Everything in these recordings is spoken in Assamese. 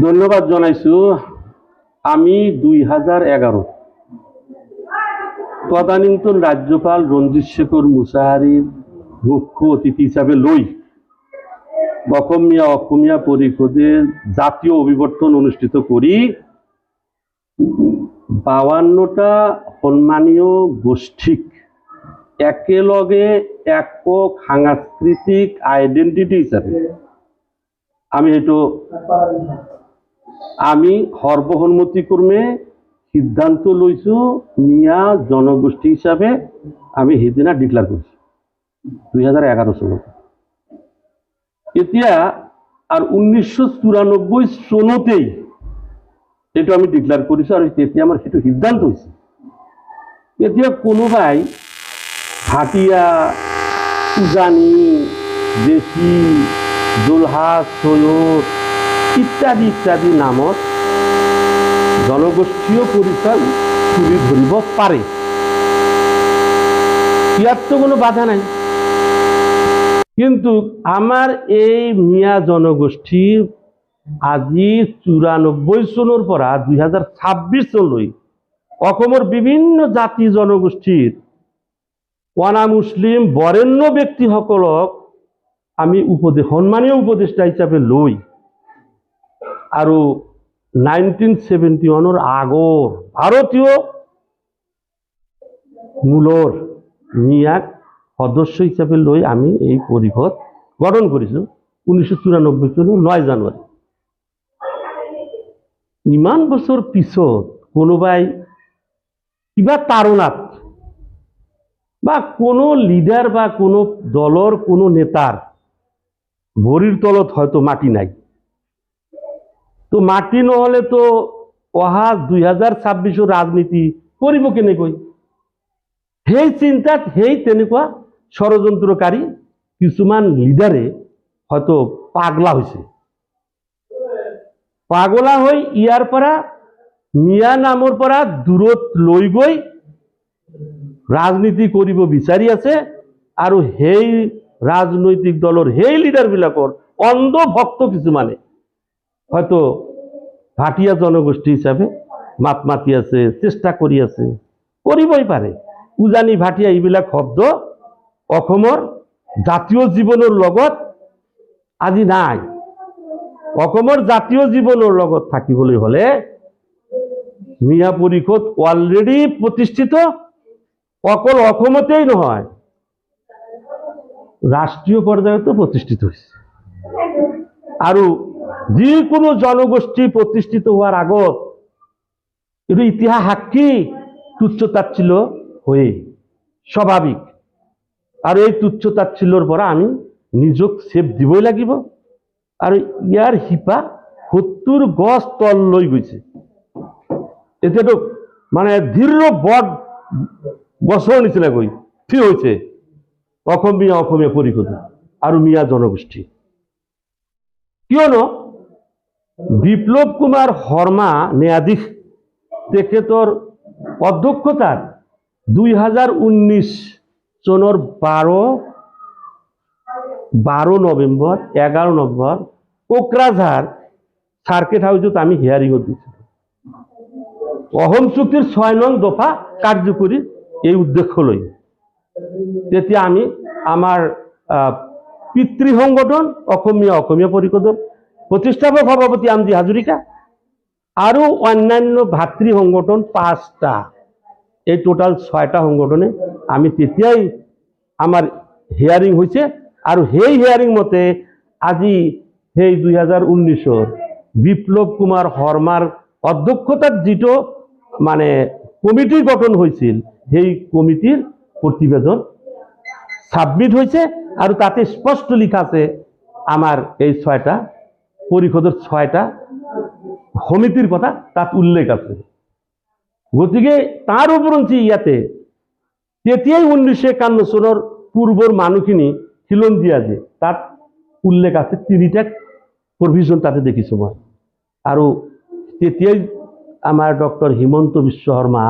ধন্যবাদ জানাইছো। আমি 2011 তদানীন্তন রাজ্যপাল রঞ্জিত শেখর মুসাহারির মুখ্য অতিথি হিসাবে লই অসমীয়া পরিষদের জাতীয় অভিবর্তন অনুষ্ঠিত করি। 52টা সন্মানীয় গোষ্ঠীক একেলগে একক সাংস্কৃতিক আইডেন্টিটি হিসাবে আমি সর্বসন্মতিক্রমে সিদ্ধান্ত লইছো মিয়া জনগোষ্ঠী হিসাবে আমি সেদিনা ডিক্লেয়ার করছি 2011 চনত। এতিয়া আর 1994 চনতেই এটা আমি ডিক্লেয়ার করেছি আর তেতিয়া আমার সেটা সিদ্ধান্ত হয়েছে। এতিয়া কোনোবাই হাতিয়া উজানি দেশি জোলহা সৈয়দ ইত্যাদি ইত্যাদি নামত জনগোষ্ঠীয় পরিচয় তুলে ধরিব পারে, ইয়াত তো কোনো বাধা নাই। কিন্তু আমার এই মিয়া জনগোষ্ঠী আজি 94 চনৰ পৰা 2026 চনলৈ অসমৰ বিভিন্ন জাতি জনগোষ্ঠীৰ অনা মুছলিম বৰেণ্য ব্যক্তিসকলক আমি সন্মানীয় উপদেষ্টা হিচাপে লৈ আৰু 1971 আগৰ ভাৰতীয় মূলৰ মিয়াক সদস্য হিচাপে লৈ আমি এই পৰিষদ গঠন কৰিছো 1994 চনৰ 9 জানুৱাৰী। ইমান বছৰ পিছত কোনোবাই কিবা তাৰণাত বা কোনো লিডাৰ বা কোনো দলৰ কোনো নেতাৰ ভৰিৰ তলত হয়তো মাটি নাই, তো মাটি নহলে তো অহা 2026 রাজনীতি কৰিব কেনেকৈ? সেই চিন্তাত সেই তেনেকুৱা ষড়যন্ত্ৰকাৰী কিছুমান লিডাৰে হয়তো পাগলা হৈছে। পাগলা হৈ ইয়াৰ পৰা মিয়া নামৰ পৰা দূৰত লৈ গৈ ৰাজনীতি কৰিব বিচাৰি আছে আৰু সেই ৰাজনৈতিক দলৰ সেই লিডাৰবিলাকৰ অন্ধ ভক্ত কিছুমানে হয়তো ভাটিয়া জনগোষ্ঠী হিচাপে মাত মাতি আছে, চেষ্টা কৰি আছে, কৰিবই পাৰে। উজানি ভাটিয়া এইবিলাক শব্দ অসমৰ জাতীয় জীৱনৰ লগত আজি নাই। অসমৰ জাতীয় জীৱনৰ লগত থাকিবলৈ হলে মিয়া পৰিষদ অলৰেডি প্ৰতিষ্ঠিত, অকল অসমতেই নহয় রাষ্ট্রীয় পর্যায়েতো প্রতিষ্ঠিত হয়েছে। আর যিকোনো জনগোষ্ঠী প্রতিষ্ঠিত হওয়ার আগত এটা ইতিহাস সাক্ষী তুচ্ছতাচ্ছিল্য হয়ে স্বাভাবিক। আর এই তুচ্ছতাচ্ছিল্যর পৰা আমি নিজক সেফ দিবই লাগিব। আর ইয়ার শিপা 70 গজ তল লৈ গৈছে। এতিয়াতো মানে দৃঢ় বট গছৰ নিচিনাকৈ ঠিক হৈছে অসমীয়া পৰিষদ আৰু মিয়া জনগোষ্ঠী। কিয়নো বিপ্লৱ কুমাৰ শৰ্মা ন্যায়াধীশ তেখেতৰ অধ্যক্ষতাত 2019 চনৰ 12 নৱেম্বৰ 11 নৱেম্বৰ কোকৰাঝাৰ সার্কিট হাউসত আমি হিয়ারিংত দিছিলো। অহম চুক্তির 6 নং দফা কার্যকরী এই উদ্দেশ্য লৈ তেতিয়া আমি আমার পিতৃ সংগঠন অসমীয়া পৰিষদৰ প্ৰতিষ্ঠাপক সভাপতি আমজি হাজৰিকা আৰু অন্যান্য ভাতৃ সংগঠন 5টা, এই টোটাল 6টা সংগঠনে আমি তেতিয়াই আমার হিয়ারিং হয়েছে। আর সেই হিয়ারিং মতে আজি সেই 2019 বিপ্লৱ কুমাৰ শৰ্মাৰ অধ্যক্ষতাত যিটো মানে কমিটি গঠন হয়েছিল সেই কমিটির প্রতিবেদন সাবমিট হয়েছে। আর তাতে স্পষ্ট লিখা আছে আমার এই 6টা পরিষদের 6টা সমিতির কথা তাত উল্লেখ আছে। গতিকে তার উপরঞ্চি ইয়াতে তেতিয়াই 1951 চনৰ পূৰ্বৰ মানুহখিনি খিলন দিয়া যে তাত উল্লেখ আছে 3টা প্রভিজন তাতে দেখিছো মই। আর তেতিয়াই আমার ডক্টর হিমন্ত বিশ্ব শর্মা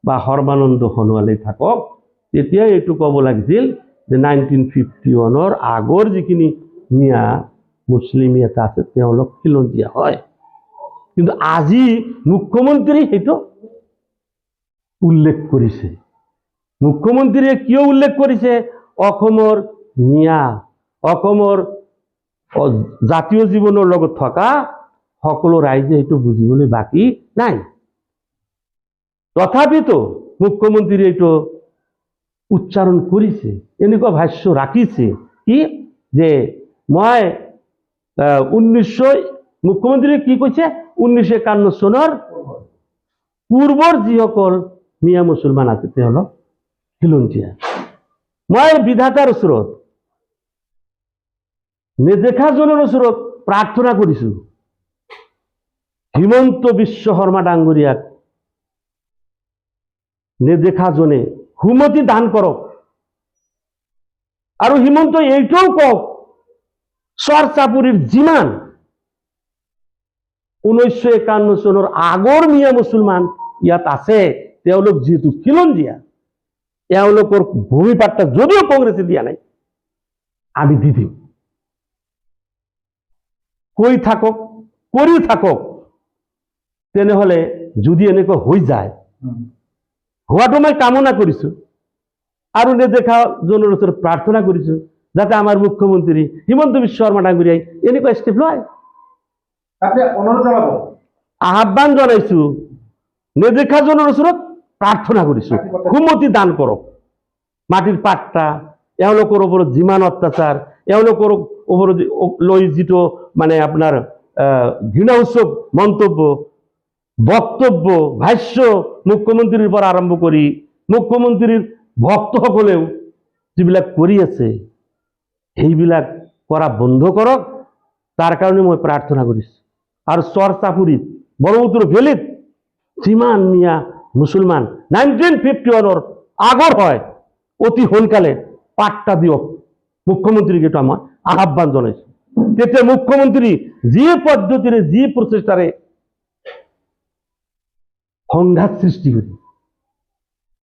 বা সর্বানন্দ সোণোৱালে থাকক তেতিয়াই এইটো ক'ব লাগিছিল যে 1951 আগৰ যিখিনি মিয়া মুছলিম ইয়াত আছে তেওঁলোক খিলঞ্জীয়া হয় কিন্তু আজি মুখ্যমন্ত্ৰী সেইটো উল্লেখ কৰিছে মুখ্যমন্ত্ৰীয়ে কিয় উল্লেখ কৰিছে অসমৰ মিয়া অসমৰ জাতীয় জীৱনৰ লগত থকা সকলো ৰাইজে এইটো বুজিবলৈ বাকী নাই তথাপিতো মুখ্যমন্ত্ৰী এইটো উচ্চাৰণ কৰিছে এনেকুৱা ভাষ্য ৰাখিছে কি যে মই 1900 কি কৈছে 1951 চনৰ পূৰ্বৰ যিসকল মিয়া মুছলমান আছে তেওঁলোক খিলঞ্জীয়া মই বিধাতাৰ ওচৰত নেদেখাজনৰ ওচৰত প্ৰাৰ্থনা কৰিছো হিমন্ত বিশ্ব শৰ্মা ডাঙৰীয়াক নেদেখাজনে সুমতি দান কৰক আৰু হিমন্ত এইটোও কওক চৰ চাপৰিৰ যিমান 1951 চনৰ আগৰ মিয়া মুছলমান ইয়াত আছে তেওঁলোক যেহেতু খিলঞ্জীয়া তেওঁলোকৰ ভূমি পাট্টা যদিও কংগ্ৰেছে দিয়া নাই আমি দি দিম কৈ থাকক কৰি থাকক তেনেহলে যদি এনেকুৱা হৈ যায় হোৱাটো মই কামনা কৰিছো আৰু নেদেখা জনৰ ওচৰত প্ৰাৰ্থনা কৰিছো যাতে আমাৰ মুখ্যমন্ত্ৰী হিমন্ত বিশ্ব শৰ্মা ডাঙৰীয়াই এনেকুৱা ষ্টেপ লয় আপনি অনুৰোধ জানাবো আহ্বান জনাইছো নেদেখা জনৰ ওচৰত প্ৰাৰ্থনা কৰিছো সুমতি দান কৰক মাটিৰ পাট্টা এওঁলোকৰ ওপৰত যিমান অত্যাচাৰ এওঁলোকৰ ওপৰত লৈ যিটো মানে আপোনাৰ ঘৃণাসূচক মন্তব্য বক্তব্য ভাষ্য মুখ্যমন্ত্ৰীৰ পৰা আৰম্ভ কৰি মুখ্যমন্ত্ৰীৰ ভক্তসকলেও যিবিলাক কৰি আছে সেইবিলাক কৰা বন্ধ কৰক তাৰ কাৰণে মই প্ৰাৰ্থনা কৰিছো আৰু চৰ চাপৰিত ব্ৰহ্মপুত্ৰ ভেলীত যিমান মিয়া মুছলমান 1951 আগৰ হয় অতি সোনকালে পাট্টা দিয়ক মুখ্যমন্ত্ৰীক এটা মই আহ্বান জনাইছো তেতিয়া মুখ্যমন্ত্ৰী যি পদ্ধতিৰে যি প্ৰচেষ্টাৰে সংঘাত সৃষ্টি কৰি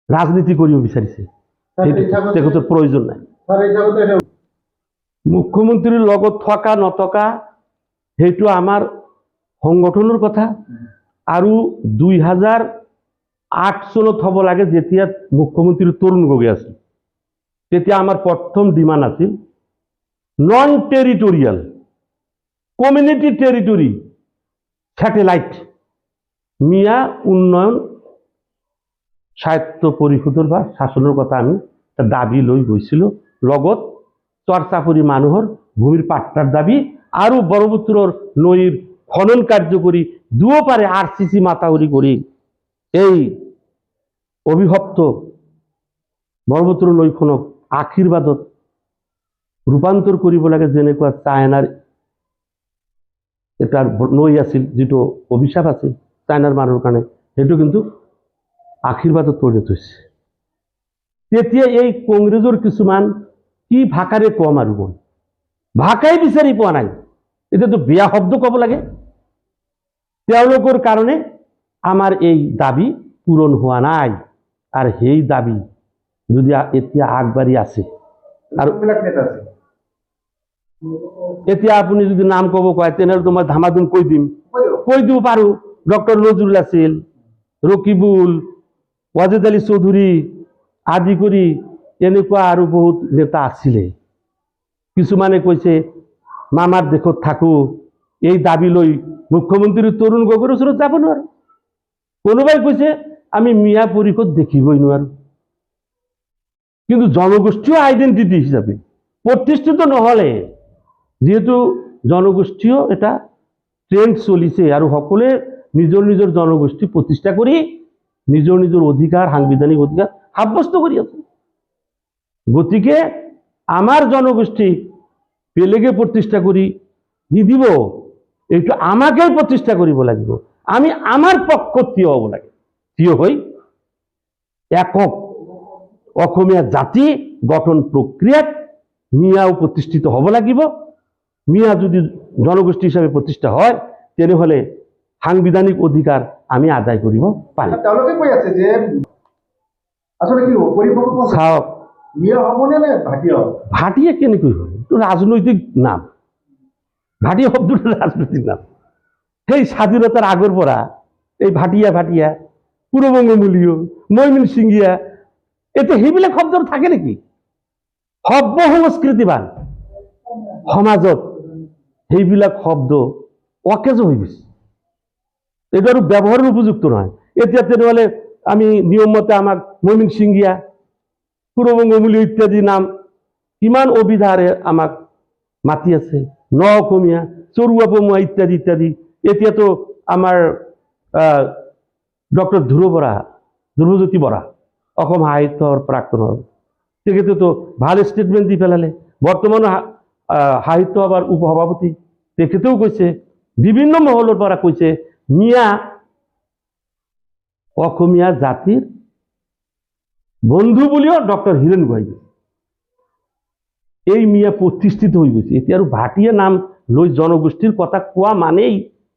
ৰাজনীতি কৰিব বিচাৰিছে তেখেতৰ প্ৰয়োজন নাই মুখ্যমন্ত্ৰীৰ লগত থকা নথকা সেইটো আমাৰ সংগঠনৰ কথা আৰু 2008 চনত হ'ব লাগে যেতিয়া মুখ্যমন্ত্ৰী তৰুণ গগৈ আছিল তেতিয়া আমাৰ প্ৰথম ডিমাণ্ড আছিল non territorial community territory satellite মিয়া উন্নয়ন সাহিত্য পৰিষদৰ বা শাসনৰ কথা আমি দাবী লৈ গৈছিলো লগত চৰচাপৰি মানুহৰ ভূমিৰ পাট্টাৰ দাবী আৰু ব্ৰহ্মপুত্ৰৰ নৈৰ খনন কাৰ্যকৰী দুয়োপাৰে আৰচিচি মাতাউৰি কৰি এই অভিশপ্ত ব্ৰহ্মপুত্ৰ নৈখনক আশীৰ্বাদত ৰূপান্তৰ কৰিব লাগে যেনেকুৱা চাইনাৰ এটা নৈ আছিল যিটো অভিশাপ আছিল চাইনাৰ মানুহৰ কাৰণে সেইটো কিন্তু আশীৰ্বাদত পৰিণত হৈছে তেতিয়া এই কংগ্ৰেছৰ কিছুমান কি ভাষাৰে কম আৰু মই ভাষাই বিচাৰি পোৱা নাই এতিয়াতো বেয়া শব্দ ক'ব লাগে তেওঁলোকৰ কাৰণে আমাৰ এই দাবী পূৰণ হোৱা নাই আৰু সেই দাবী যদি এতিয়া আগবাঢ়ি আছে আৰু এতিয়া আপুনি যদি নাম ক'ব কয় তেনেহ'লে মই ধামাধুম কৈ দিব পাৰোঁ ডক্টৰ নজৰুল আছিল ৰকিবুল ৱাজেদ আলী চৌধুৰী আদি কৰি এনেকুৱা আৰু বহুত নেতা আছিলে কিছুমানে কৈছে মামাৰ দেশত থাকো এই দাবী লৈ মুখ্যমন্ত্ৰী তৰুণ গগৈৰ ওচৰত যাব নোৱাৰো কোনোবাই কৈছে আমি মিয়া পৰিষদ দেখিবই নোৱাৰো কিন্তু জনগোষ্ঠীয় আইডেন্টিটি হিচাপে প্ৰতিষ্ঠিত নহলে যেহেতু জনগোষ্ঠীয় এটা ট্ৰেন্ড চলিছে আৰু সকলোৱে নিজৰ নিজৰ জনগোষ্ঠী প্ৰতিষ্ঠা কৰি নিজৰ নিজৰ অধিকাৰ সাংবিধানিক অধিকাৰ সাব্যস্ত কৰি আছে গতিকে আমাৰ জনগোষ্ঠী বেলেগে প্ৰতিষ্ঠা কৰি নিদিব এইটো আমাকেই প্ৰতিষ্ঠা কৰিব লাগিব আমি আমাৰ পক্ষত থিয় হ'ব লাগে থিয় হৈ একক অসমীয়া জাতি গঠন প্ৰক্ৰিয়াত মিয়াও প্ৰতিষ্ঠিত হ'ব লাগিব মিয়া যদি জনগোষ্ঠী হিচাপে প্ৰতিষ্ঠা হয় তেনেহ'লে সাংবিধানিক অধিকাৰ আমি আদায় কৰিব পাৰিম তেওঁলোকে কৈ আছে যে আসলে কি পৰিপক্ক চাওক মিয়া হ'বনে নে ভাটিয়া হ'ব ভাটিয়া কেনেকৈ হয় এইটো ৰাজনৈতিক নাম ভাটিয়া শব্দটা রাজনীতির নাম। সেই স্বাধীনতার আগর পরা এই ভাটিয়া ভাটিয়া পূর্ববঙ্গমূলীয় ময়মন সিংহিয়া এতে সেইবিলাক শব্দ থাকে নেকি? সভ্য সংস্কৃতিবান সমাজত সেইবিলাক শব্দ অকেজ হৈ গৈছে, এইটো আৰু ব্যৱহাৰৰ উপযুক্ত নহয়। এতিয়া তেনেহ'লে আমি নিয়ম মতে আমাক ময়মন সিংহিয়া পূৰ্ববঙ্গমূলীয় ইত্যাদি নাম কিমান অভিধাৰে আমাক মাতি আছে, ন অসমীয়া চৰুৱা পমুৱা ইত্যাদি ইত্যাদি। এতিয়াতো আমাৰ ডক্টৰ ধ্ৰুৱজ্যোতি বৰা অসম সাহিত্যৰ প্ৰাক্তন, তেখেতেতো ভাল ষ্টেটমেণ্ট দি পেলালে। বৰ্তমানো সাহিত্য সভাৰ উপসভাপতি, তেখেতেও কৈছে, বিভিন্ন মহলৰ পৰা কৈছে, মিয়া অসমীয়া জাতিৰ বন্ধু বুলিও ডক্টৰ হীৰেণ গোহাঁই এই মিয়া প্ৰতিষ্ঠিত হৈ গৈছে। এতিয়া আৰু ভাটিয়া নাম লৈ জনগোষ্ঠীৰ কথা কোৱা মানেই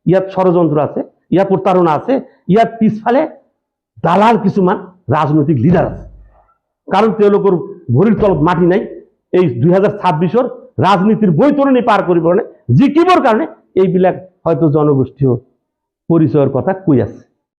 ইয়াত ষড়যন্ত্ৰ আছে, ইয়াত প্ৰতাৰণা আছে, ইয়াত পিছফালে দালাল কিছুমান ৰাজনৈতিক লিডাৰ আছে। কাৰণ তেওঁলোকৰ ভৰিৰ তলত মাটি নাই। এই 2026 ৰাজনীতিৰ বৈতৰণি পাৰ কৰিবৰ কাৰণে, জিকিবৰ কাৰণে এইবিলাক হয়তো জনগোষ্ঠীয় পৰিচয়ৰ কথা কৈ আছে।